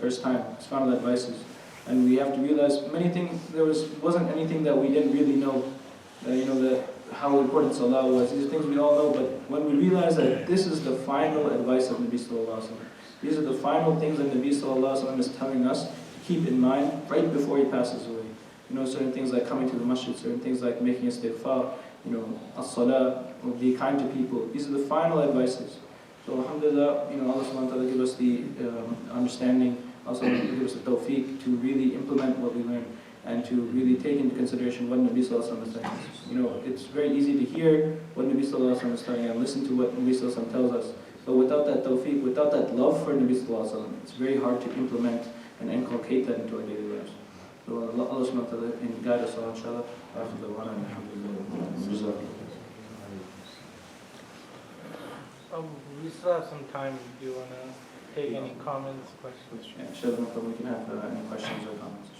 first time, his final advices. And we have to realize many things, wasn't anything that we didn't really know, how important Salah was. These are things we all know, but when we realize that this is the final advice of Nabi Sallallahu Alaihi Wasallam, these are the final things that Nabi Sallallahu Alaihi Wasallam is telling us to keep in mind right before he passes away. Certain things like coming to the masjid, certain things like making istighfar, as-salah, be kind to people. These are the final advices. So alhamdulillah, Allah subhanahu wa ta'ala give us the understanding, also give us the tawfiq to really implement what we learn and to really take into consideration what Nabi Sallallahu Alaihi Wasallam is telling us. It's very easy to hear what Nabi Sallallahu Alaihi Wasallam is telling us and listen to what Nabi Sallallahu Alaihi Wasallam tells us. But without that tawfiq, without that love for Nabi Sallallahu Alaihi Wasallam, it's very hard to implement and inculcate that into our daily lives. So Allah subhanahu wa ta'ala guide us all, inshallah. We still have some time. Do you want to take any comments, questions? Yeah, inshallah, we can have any questions or comments.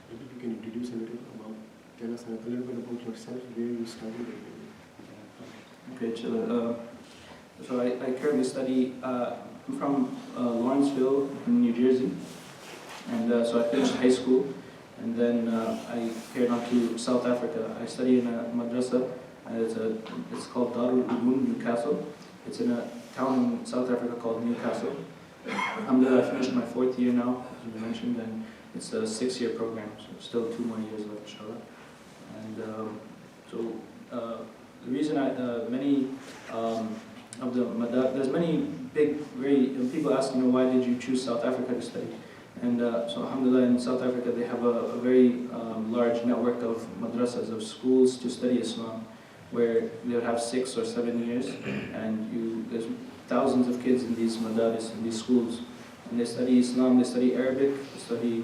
Maybe you can introduce a little about, tell us a little bit about yourself, where you studied. Okay, inshallah. So I currently study, I'm from Lawrenceville in New Jersey, and so I finished high school, and then I carried on to South Africa. I study in a madrasa, and it's called Darul Ulum, Newcastle. It's in a town in South Africa called Newcastle. I finished my 4th year now, as you mentioned, and it's a 6-year program, so still 2 more years left, inshallah. And the reason there's many people ask, why did you choose South Africa to study? And so alhamdulillah, in South Africa they have a very large network of madrasas, of schools to study Islam, where they would have 6 or 7 years, and there's thousands of kids in these madaris, in these schools, and they study Islam, they study Arabic, they study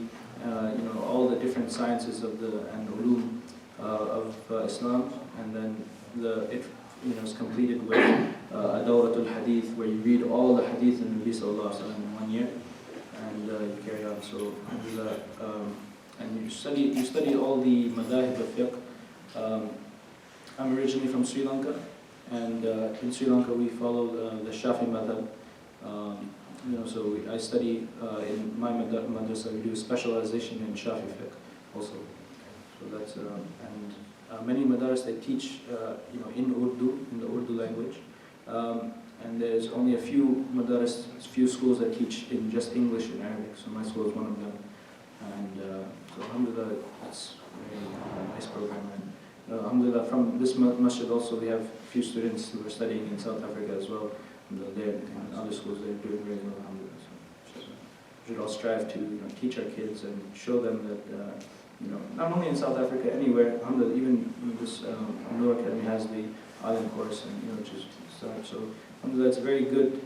all the different sciences and ulum of Islam, and then it's completed with a Dawratul Hadith, where you read all the Hadith in Nabi Sallallahu Alaihi Wasallam in 1 year, and you carry on. So, and you study all the madahib of fiqh. I'm originally from Sri Lanka, and in Sri Lanka we follow the Shafi madhab. So I study in my madrasa, we do a specialization in Shafi fiqh also. So that's many madaris, they teach in Urdu, in the Urdu language, and there's only a few madaris, few schools that teach in just English and Arabic. So my school is one of them, and so alhamdulillah, it's a very nice program. And alhamdulillah, from this masjid also we have a few students who are studying in South Africa as well. They're in other schools, they're doing very well, alhamdulillah. So we should all strive to teach our kids and show them that not only in South Africa, anywhere, alhamdulillah, even this Noor Academy has the Alim course, and which is so alhamdulillah, it's a very good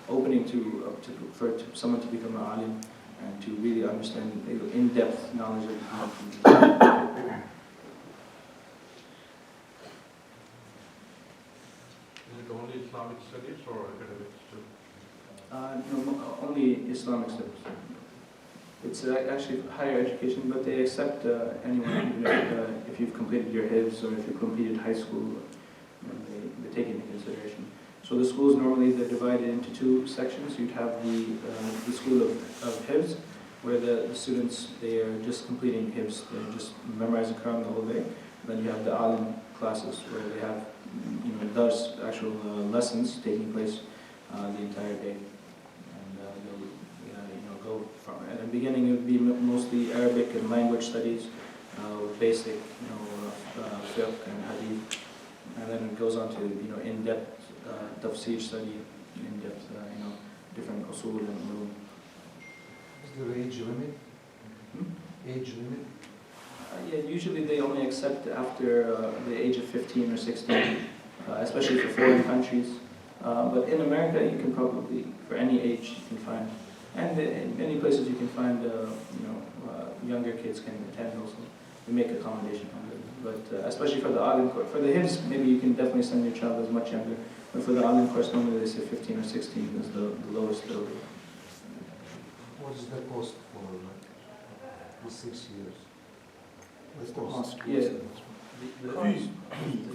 opening for someone to become an Alim and to really understand in-depth knowledge of Is it only Islamic studies or academics too? No, only Islamic studies. It's actually higher education, but they accept anyone, if you've completed your Hifz or if you've completed high school, they take it into consideration. So the schools normally, they're divided into 2 sections. You'd have the school of Hifz, where the students, they are just completing Hifz, they're just memorizing Quran the whole day. Then you have the Alim classes, where they have thus actual lessons taking place the entire day. At the beginning it would be mostly Arabic and language studies, with basic, fiqh and hadith, and then it goes on to in-depth tafsir study, in-depth different usul and ulum. Is there age limit? Age limit? Yeah, usually they only accept after the age of 15 or 16, especially for foreign countries. But in America, you can probably, for any age, you can find. And in many places you can find, younger kids can attend also. We make accommodation on it. But especially for the Alim course, for the Hifz, maybe you can definitely send your child as much younger. But for the Alim course, normally they say 15 or 16 is the lowest level. What is the cost for the 6 years? What's the cost? Yeah. The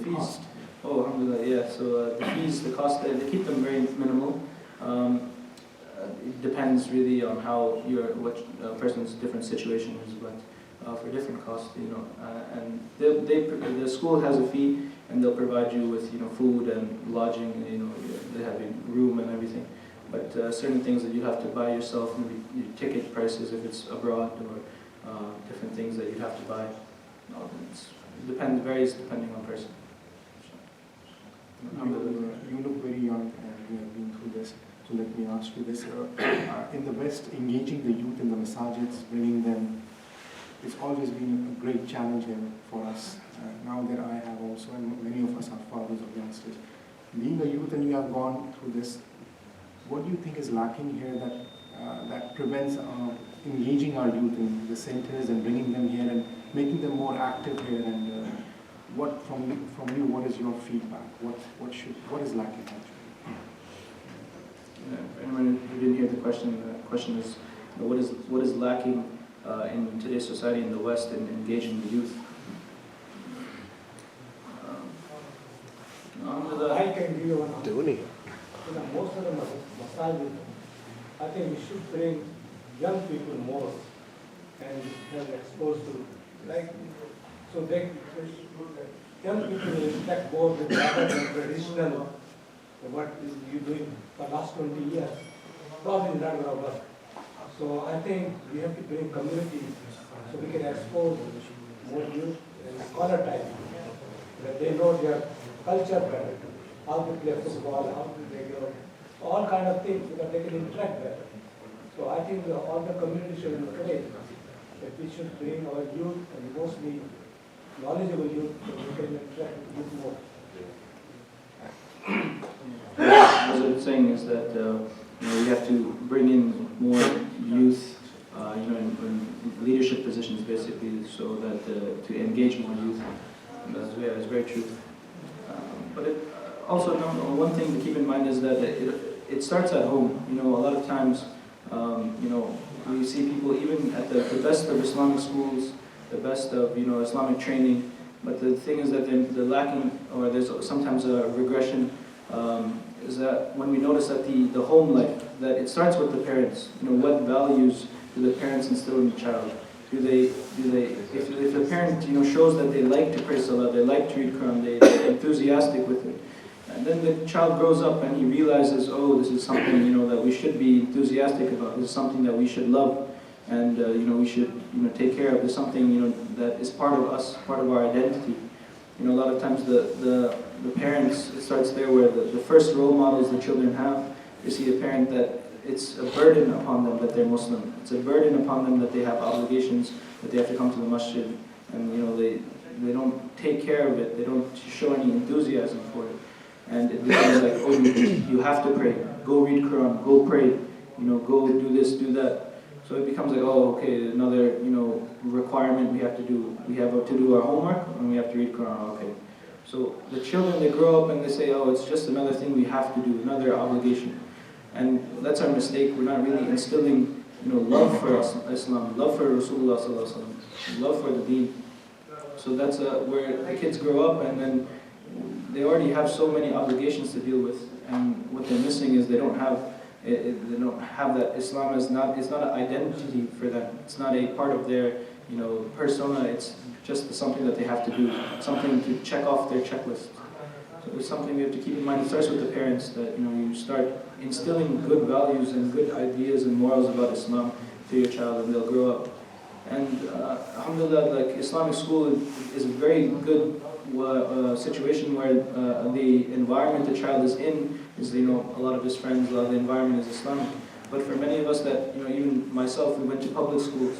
fees. Oh, alhamdulillah, yeah. So the fees, the cost, they keep them very minimal. It depends really on how what person's different situation is, but for different costs, and the school has a fee, and they'll provide you with food and lodging, they have a room and everything. But certain things that you have to buy yourself, maybe your ticket prices if it's abroad, or different things that you have to buy. Varies depending on person. You look very young and you have been through this, so let me ask you this. In the West, engaging the youth in the masajids, bringing them, it's always been a great challenge here for us. Now that I have also, and many of us are fathers of youngsters, being a youth and you have gone through this, what do you think is lacking here that prevents engaging our youth in the centers and bringing them here and making them more active here? And what from you, what is your feedback? What is lacking actually? For anyone who didn't hear the question is, what is lacking in today's society in the West in engaging the youth? I can give you one answer. Most of the masajid, I think we should bring young people more and have exposed to, so they, young people will respect more with rather than traditional, what you doing for last 20 years, probably not going to work. So I think we have to bring community so we can expose more youth and scholar type, that they know their culture better, how to play football, how to play all kind of things, so that they can interact better. So I think all the community should encourage that we should bring our youth, and mostly knowledgeable youth, so we can interact with youth more. What I'm saying is that we have to bring in more youth, in leadership positions, basically, so that to engage more youth. And that's very true. But also, one thing to keep in mind is that it starts at home. A lot of times, we see people even at the best of Islamic schools, the best of Islamic training. But the thing is that they're lacking, or there's sometimes a regression. Is that when we notice that the home life, that it starts with the parents. What values do the parents instill in the child? If the parent shows that they like to pray salah, they like to read Quran, they're enthusiastic with it, and then the child grows up and he realizes, oh, this is something that we should be enthusiastic about. This is something that we should love, and we should take care of. It's something that is part of us, part of our identity. A lot of times the parents, it starts there where the first role models the children have. You see a parent that it's a burden upon them that they're Muslim. It's a burden upon them that they have obligations, that they have to come to the masjid, and they don't take care of it. They don't show any enthusiasm for it. And it becomes like, oh, you have to pray. Go read Quran. Go pray. Go do this, do that. So it becomes like, oh, okay, another requirement we have to do. We have to do our homework and we have to read Quran. Okay. So the children, they grow up and they say, oh, it's just another thing we have to do, another obligation. And that's our mistake. We're not really instilling, love for Islam, love for Rasulullah sallallahu alaihi wasallam, love for the Deen. So that's where the kids grow up, and then they already have so many obligations to deal with. And what they're missing is they don't have that. Islam is not an identity for them. It's not a part of their persona. It's just something that they have to do, something to check off their checklist. So it's something we have to keep in mind. It starts with the parents, that you start instilling good values and good ideas and morals about Islam to your child, and they'll grow up. And alhamdulillah, Islamic school is a very good situation where the environment the child is in is a lot of his friends, a lot of the environment is Islamic. But for many of us that even myself, we went to public schools,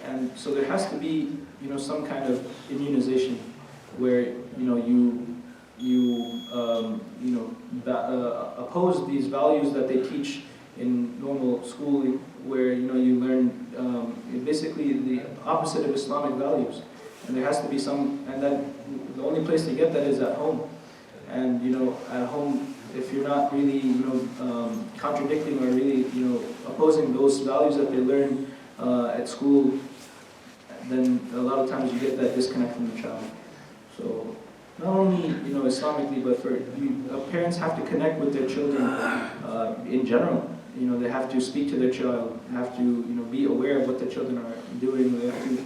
and so there has to be some kind of immunization where you oppose these values that they teach in normal schooling, where you learn basically the opposite of Islamic values, and there has to be some, and then the only place to get that is at home. And at home, if you're not really contradicting or really opposing those values that they learn at school, then a lot of times you get that disconnect from the child. So not only Islamically, but parents have to connect with their children in general. They have to speak to their child, have to be aware of what their children are doing. They have to be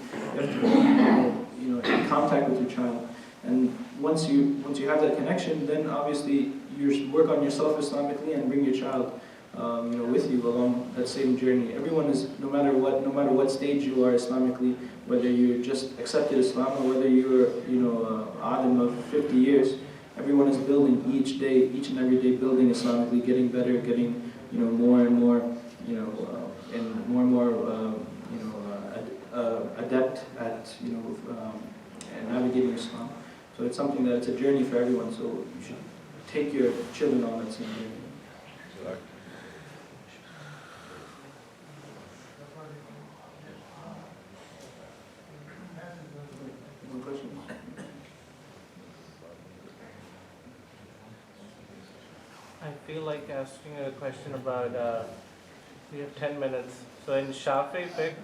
in contact with your child. And once you have that connection, then obviously you work on yourself Islamically and bring your child with you along that same journey. Everyone is, no matter what stage you are Islamically, whether you just accepted Islam or whether you're alim of 50 years, everyone is building each and every day, building Islamically, getting better, getting more and more and more adept at navigating Islam. So it's something that it's a journey for everyone. So you should take your children on that same journey. More questions? I feel like asking a question about, we have 10 minutes. So in Shafi fiqh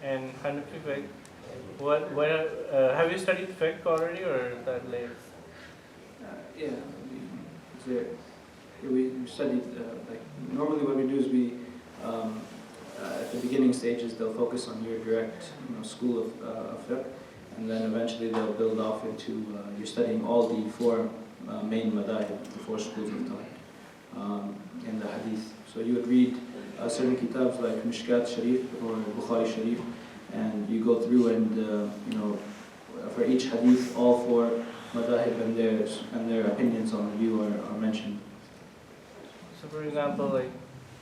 and Hanafi fiqh, have you studied fiqh already or is that late? Yeah, we studied, normally what we do is we, at the beginning stages, they'll focus on your direct school of fiqh, and then eventually they'll build off into, you're studying all the four main madahib, the four schools of thought. In the hadith. So you would read certain kitabs like Mishkat Sharif or Bukhari Sharif, and you go through and for each hadith, all four madahib and their opinions on the view are mentioned. So for example,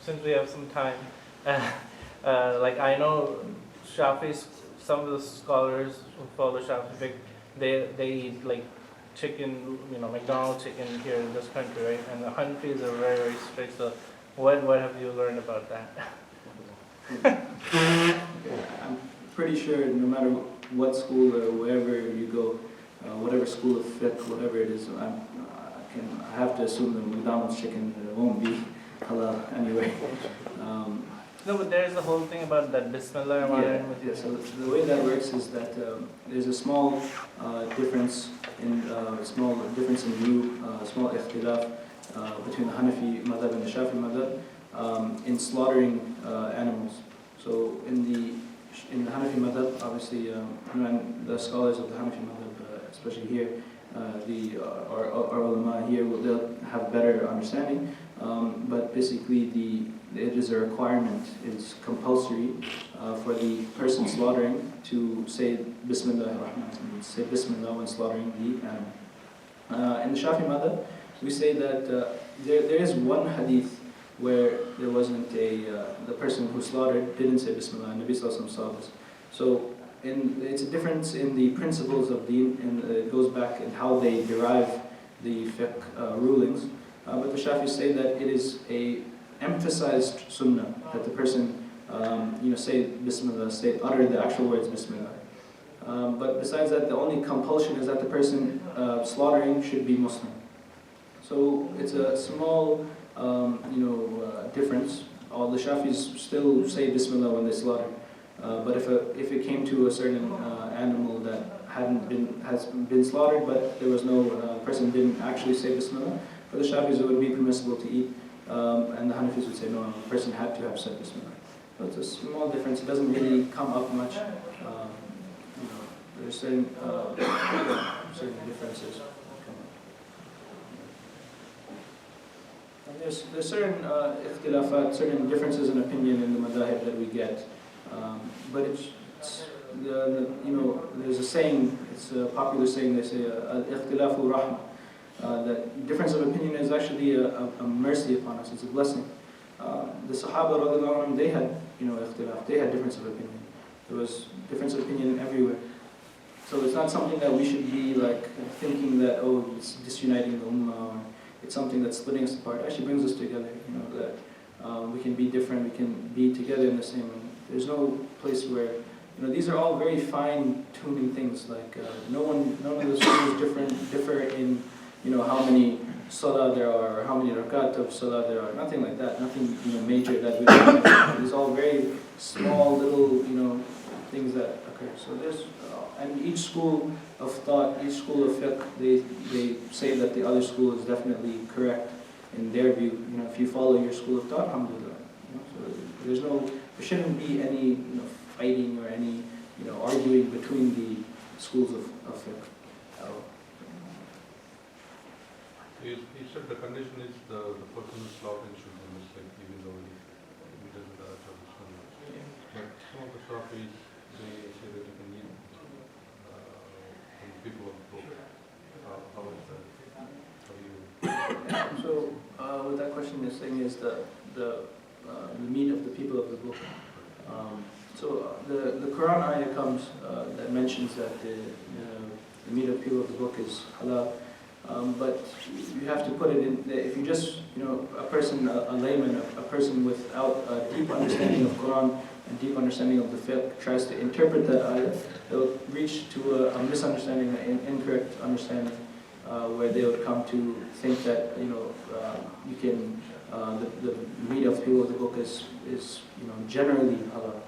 since we have some time, I know Shafi's, some of the scholars who follow Shafi fiqh, they eat chicken, McDonald's chicken here in this country, right? And the Hanafis are very, very strict. So what have you learned about that? I'm pretty sure no matter what school or wherever you go, whatever school of fiqh, whatever it is, I have to assume that McDonald's chicken won't be halal anyway. No, but there's the whole thing about that Bismillah. Yeah, so the way that works is that there's a small difference in view, small ikhtilaf between the Hanafi madhab and the Shafi madhab in slaughtering animals. So in the Hanafi madhab, obviously, and the scholars of the Hanafi madhab, especially here, our ulama here, they'll have better understanding. But basically, it is a requirement, it's compulsory for the person slaughtering to say Bismillah ar-Rahman, say Bismillah when slaughtering the animal. In the Shafi madhab, we say that there is one hadith where there wasn't the person who slaughtered didn't say Bismillah, and Nabi Sallallahu Alaihi Wasallam saw this. So it's a difference in the principles of deen, and it goes back in how they derive the fiqh rulings. But the Shafis say that it is a emphasized sunnah that the person say Bismillah, utter the actual words Bismillah. But besides that, the only compulsion is that the person slaughtering should be Muslim. So it's a small difference. All the Shafis still say Bismillah when they slaughter. But if it came to a certain animal that has been slaughtered, but there was no person didn't actually say Bismillah, for the Shafis it would be permissible to eat, and the Hanafis would say no, the person had to have said Bismillah. So it's a small difference. It doesn't really come up much. There's certain differences. And there's certain ikhtilafat, certain differences in opinion in the madahib that we get. But there's a saying, it's a popular saying, they say, al-ikhtilafu rahmah. That difference of opinion is actually a mercy upon us, it's a blessing. The Sahaba, radiallahu anhum, they had ikhtilaf, they had difference of opinion. There was difference of opinion everywhere. So it's not something that we should be thinking that, oh, it's disuniting the ummah, or it's something that's splitting us apart. It actually brings us together, that we can be different, we can be together in the same way. There's no place where, these are all very fine-tuning things. None of the schools differ in, how many salah there are, or how many rakat of salah there are. Nothing like that. Nothing, major that we do. These all very small little, things that occur. So and each school of thought, each school of fiqh, they say that the other school is definitely correct in their view. You know, if you follow your school of thought, alhamdulillah. You know, so there shouldn't be any fighting or any arguing between the schools of fiqh. You said the condition is the person who's slaughtering should be Muslim, even though he doesn't have traditional. But some of the Shafis, they say that you can eat from people of the book. How is that? How do you? So what that question is saying is the meat of the people of the book. So the Quran ayah comes that mentions that the meat of people of the book is halal. But you have to put it in, if you just, a person, a layman, a person without a deep understanding of Quran and deep understanding of the fiqh tries to interpret that ayah, they'll reach to a misunderstanding, an incorrect understanding, where they would come to think that, you can, the meat of people of the book is generally halal.